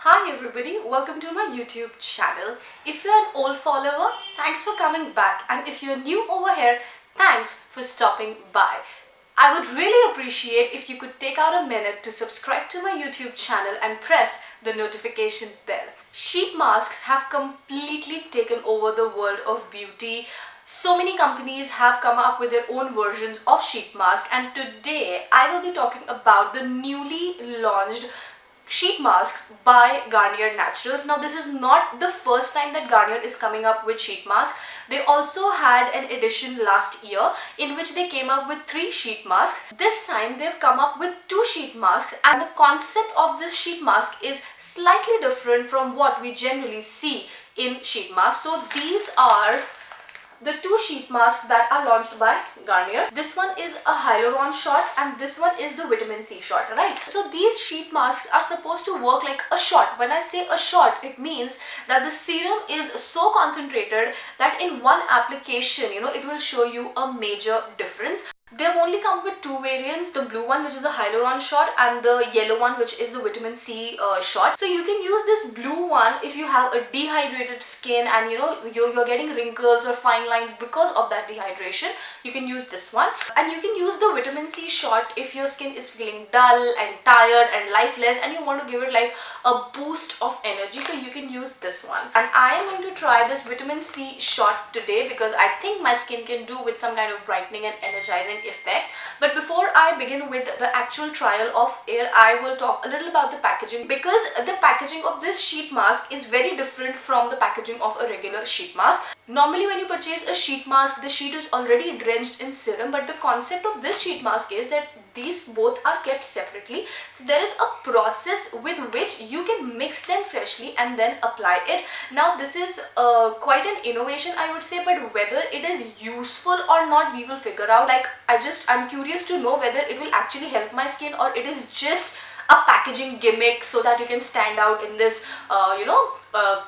Hi everybody, welcome to my YouTube channel. If you're an old follower, thanks for coming back, and if you're new over here, thanks for stopping by. I would really appreciate if you could take out a minute to subscribe to my YouTube channel and press the notification bell. Sheet masks have completely taken over the world of beauty. So many companies have come up with their own versions of sheet mask, and today I will be talking about the newly launched sheet masks by Garnier Naturals. Now this is not the first time that Garnier is coming up with sheet masks. They also had an edition last year in which they came up with 3 sheet masks. This time they've come up with 2 sheet masks, and the concept of this sheet mask is slightly different from what we generally see in sheet masks. So these are the 2 sheet masks that are launched by Garnier. This one is a hyaluron shot and this one is the vitamin C shot, right? So these sheet masks are supposed to work like a shot. When I say a shot, it means that the serum is so concentrated that in one application, it will show you a major difference. They have only come with 2 variants, the blue one which is the hyaluron shot and the yellow one which is the vitamin C shot. So you can use this blue one if you have a dehydrated skin and you're getting wrinkles or fine lines because of that dehydration. You can use this one, and you can use the vitamin C shot if your skin is feeling dull and tired and lifeless and you want to give it like a boost of energy. So you can use this one, and I am going to try this vitamin C shot today because I think my skin can do with some kind of brightening and energizing effect. But before I begin with the actual trial of it, I will talk a little about the packaging, because the packaging of this sheet mask is very different from the packaging of a regular sheet mask. Normally when you purchase a sheet mask, the sheet is already drenched in serum, but the concept of this sheet mask is that these both are kept separately. So there is a process with which you can mix them freshly and then apply it. Now this is quite an innovation, I would say, but whether it is useful or not, we will figure out. Like I'm curious to know whether it will actually help my skin or it is just a packaging gimmick so that you can stand out in this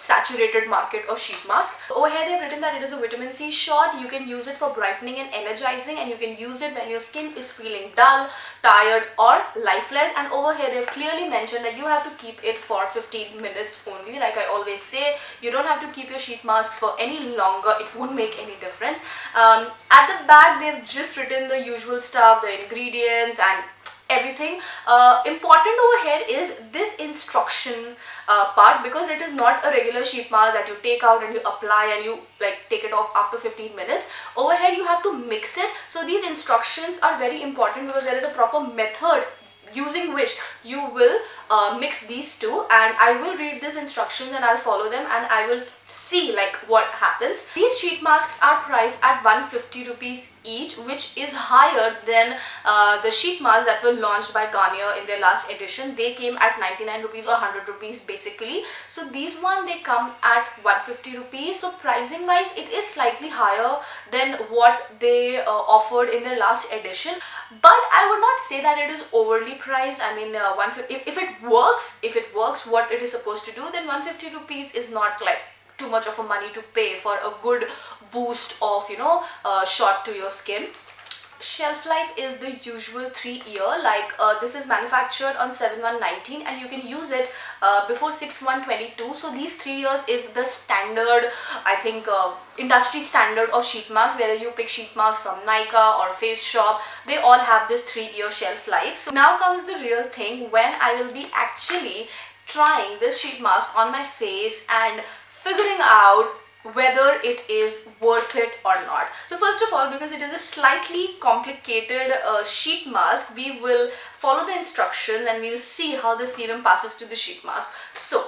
saturated market of sheet mask. Over here they've written that it is a vitamin C shot. You can use it for brightening and energizing, and you can use it when your skin is feeling dull, tired or lifeless. And over here they've clearly mentioned that you have to keep it for 15 minutes only. Like I always say, you don't have to keep your sheet masks for any longer, it won't make any difference. At the back they've just written the usual stuff, the ingredients and everything. Important over here is this instruction part, because it is not a regular sheet mask that you take out and you apply and you like take it off after 15 minutes. Over here you have to mix it. So these instructions are very important because there is a proper method using which you will mix these two, and I will read these instructions and I'll follow them and I will see like what happens. These sheet masks are priced at 150 rupees each, which is higher than the sheet masks that were launched by Garnier in their last edition. They came at 99 rupees or 100 rupees basically. So these one they come at 150 rupees. So pricing wise it is slightly higher than what they offered in their last edition, but I would not say that it is overly priced. I mean, if it works what it is supposed to do, then 150 rupees is not like too much of a money to pay for a good boost of shot to your skin. Shelf life is the usual 3 year. Like this is manufactured on 7/1/19 and you can use it before 6/1/22. So these 3 years is the standard, I think, industry standard of sheet masks. Whether you pick sheet masks from Nykaa or Face Shop, they all have this 3-year shelf life. So now comes the real thing, when I will be actually trying this sheet mask on my face and figuring out whether it is worth it or not. So first of all, because it is a slightly complicated sheet mask, we will follow the instructions and we'll see how the serum passes to the sheet mask. So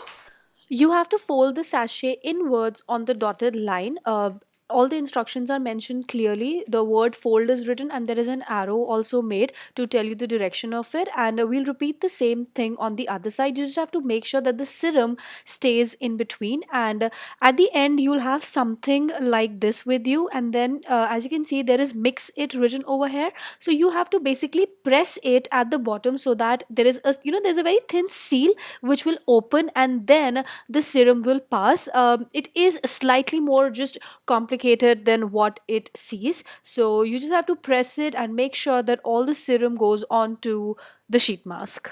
you have to fold the sachet inwards on the dotted line. All the instructions are mentioned clearly. The word fold is written and there is an arrow also made to tell you the direction of it. And we'll repeat the same thing on the other side. You just have to make sure that the serum stays in between. And at the end, you'll have something like this with you. And then, as you can see, there is mix it written over here. So you have to basically press it at the bottom so that there is there's a very thin seal which will open, and then the serum will pass. It is slightly more just complicated than what it sees. So you just have to press it and make sure that all the serum goes on to the sheet mask.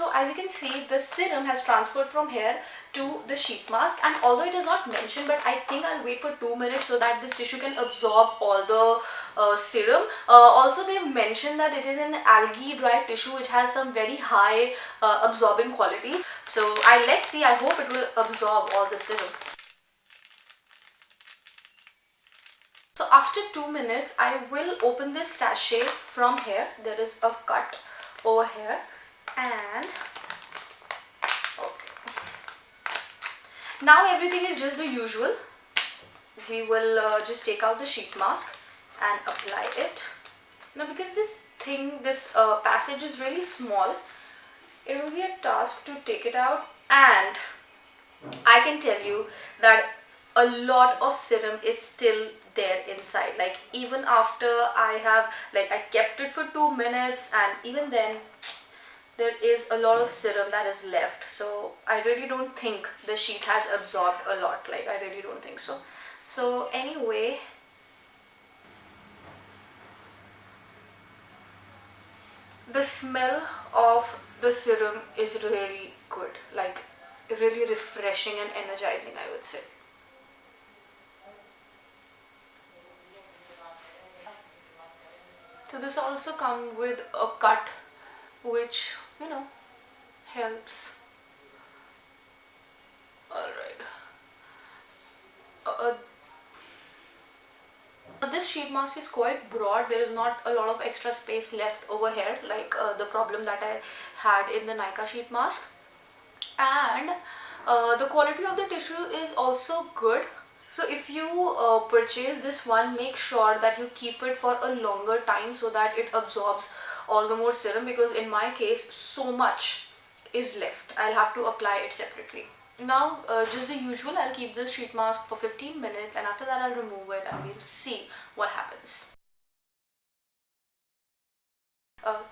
So as you can see, the serum has transferred from here to the sheet mask, and although it is not mentioned, but I think I'll wait for 2 minutes so that this tissue can absorb all the serum. Also, they've mentioned that it is an algae dry tissue which has some very high absorbing qualities. So let's see, I hope it will absorb all the serum. So after 2 minutes, I will open this sachet from here. There is a cut over here, and okay. Now everything is just the usual. We will just take out the sheet mask and apply it. Now because this passage is really small, it will be a task to take it out, and I can tell you that a lot of serum is still there inside. Like even after I kept it for 2 minutes, and even then there is a lot of serum that is left. So I really don't think the sheet has absorbed a lot. Like I really don't think so. So anyway, the smell of the serum is really good, like really refreshing and energizing, I would say. So this also comes with a cut, which helps. Alright. This sheet mask is quite broad. There is not a lot of extra space left over here, like the problem that I had in the Nykaa sheet mask. And the quality of the tissue is also good. So if you purchase this one, make sure that you keep it for a longer time so that it absorbs all the more serum, because in my case so much is left. I'll have to apply it separately. Now just the usual, I'll keep this sheet mask for 15 minutes, and after that I'll remove it and we'll see what happens.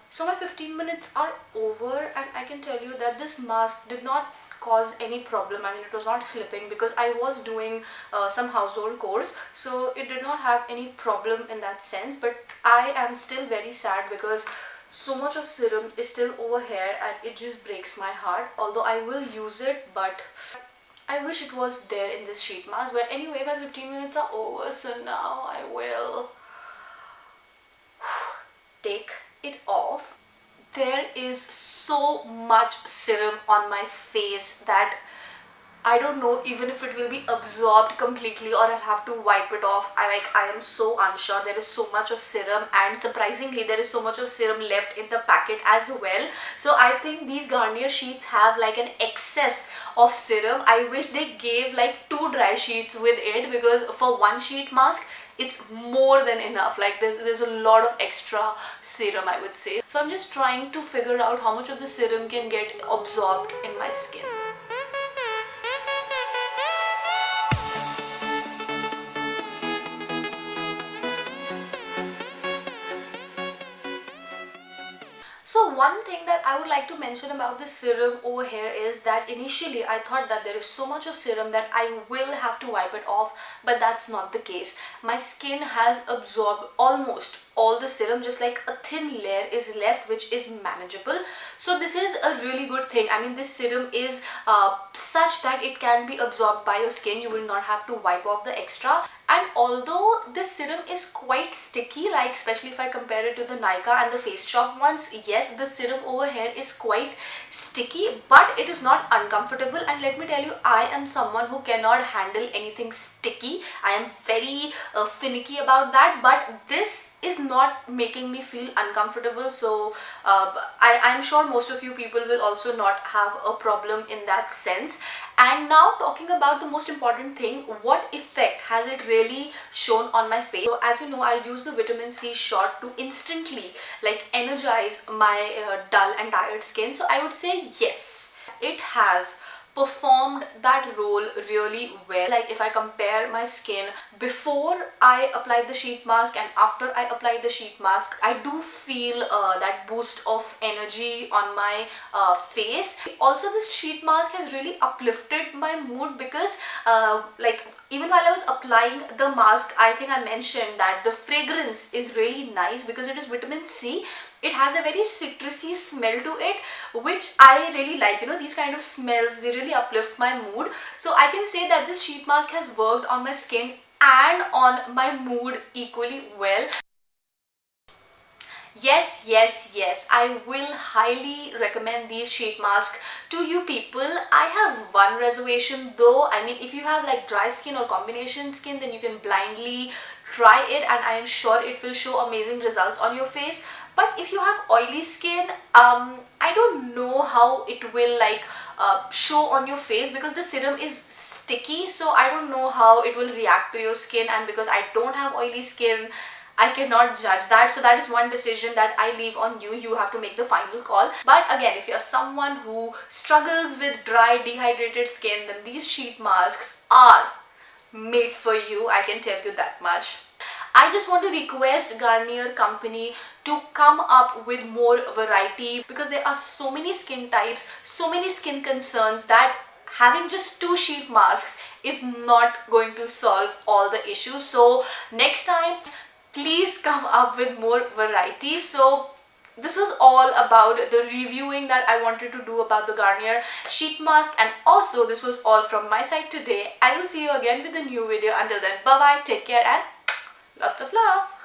So my 15 minutes are over, and I can tell you that this mask did not cause any problem. I mean, it was not slipping because I was doing some household chores, so it did not have any problem in that sense. But I am still very sad because so much of serum is still over here, and it just breaks my heart. Although I will use it, but I wish it was there in this sheet mask. But anyway, my 15 minutes are over, so now I will take it off. There is so much serum on my face that I don't know even if it will be absorbed completely or I'll have to wipe it off. I am so unsure. There is so much of serum, and surprisingly there is so much of serum left in the packet as well. So I think these Garnier sheets have like an excess of serum. I wish they gave like 2 dry sheets with it, because for one sheet mask it's more than enough. Like there's a lot of extra serum, I would say. So I'm just trying to figure out how much of the serum can get absorbed in my skin. So one thing that I would like to mention about this serum over here is that initially I thought that there is so much of serum that I will have to wipe it off, but that's not the case. My skin has absorbed almost all the serum, just like a thin layer is left, which is manageable. So this is a really good thing. I mean, this serum is such that it can be absorbed by your skin. You will not have to wipe off the extra. And although this serum is quite sticky, like especially if I compare it to the Nykaa and the Face Shop ones, yes, the serum over here is quite sticky, but it is not uncomfortable. And let me tell you, I am someone who cannot handle anything sticky. I am very finicky about that, but this is not making me feel uncomfortable. So I'm sure most of you people will also not have a problem in that sense. And now talking about the most important thing, what effect has it really shown on my face? So as you know, I use the vitamin C shot to instantly like energize my dull and tired skin. So I would say yes, it has performed that role really well. Like if I compare my skin before I applied the sheet mask and after I applied the sheet mask, I do feel that boost of energy on my face. Also, this sheet mask has really uplifted my mood, because like even while I was applying the mask, I think I mentioned that the fragrance is really nice because it is vitamin C, It has a very citrusy smell to it, which I really like. You know, these kind of smells, they really uplift my mood. So I can say that this sheet mask has worked on my skin and on my mood equally well. Yes, yes, yes, I will highly recommend these sheet masks to you people. I have one reservation though. I mean, if you have like dry skin or combination skin, then you can blindly try it and I am sure it will show amazing results on your face. But if you have oily skin, I don't know how it will like show on your face, because the serum is sticky, so I don't know how it will react to your skin, and because I don't have oily skin, I cannot judge that. So that is one decision that I leave on you. You have to make the final call. But again, if you're someone who struggles with dry, dehydrated skin, then these sheet masks are made for you. I can tell you that much. I just want to request Garnier company to come up with more variety, because there are so many skin types, so many skin concerns, that having just 2 sheet masks is not going to solve all the issues. So next time, please come up with more variety. So this was all about the reviewing that I wanted to do about the Garnier sheet mask, and also this was all from my side today. I will see you again with a new video. Until then, bye bye, take care, and lots of love.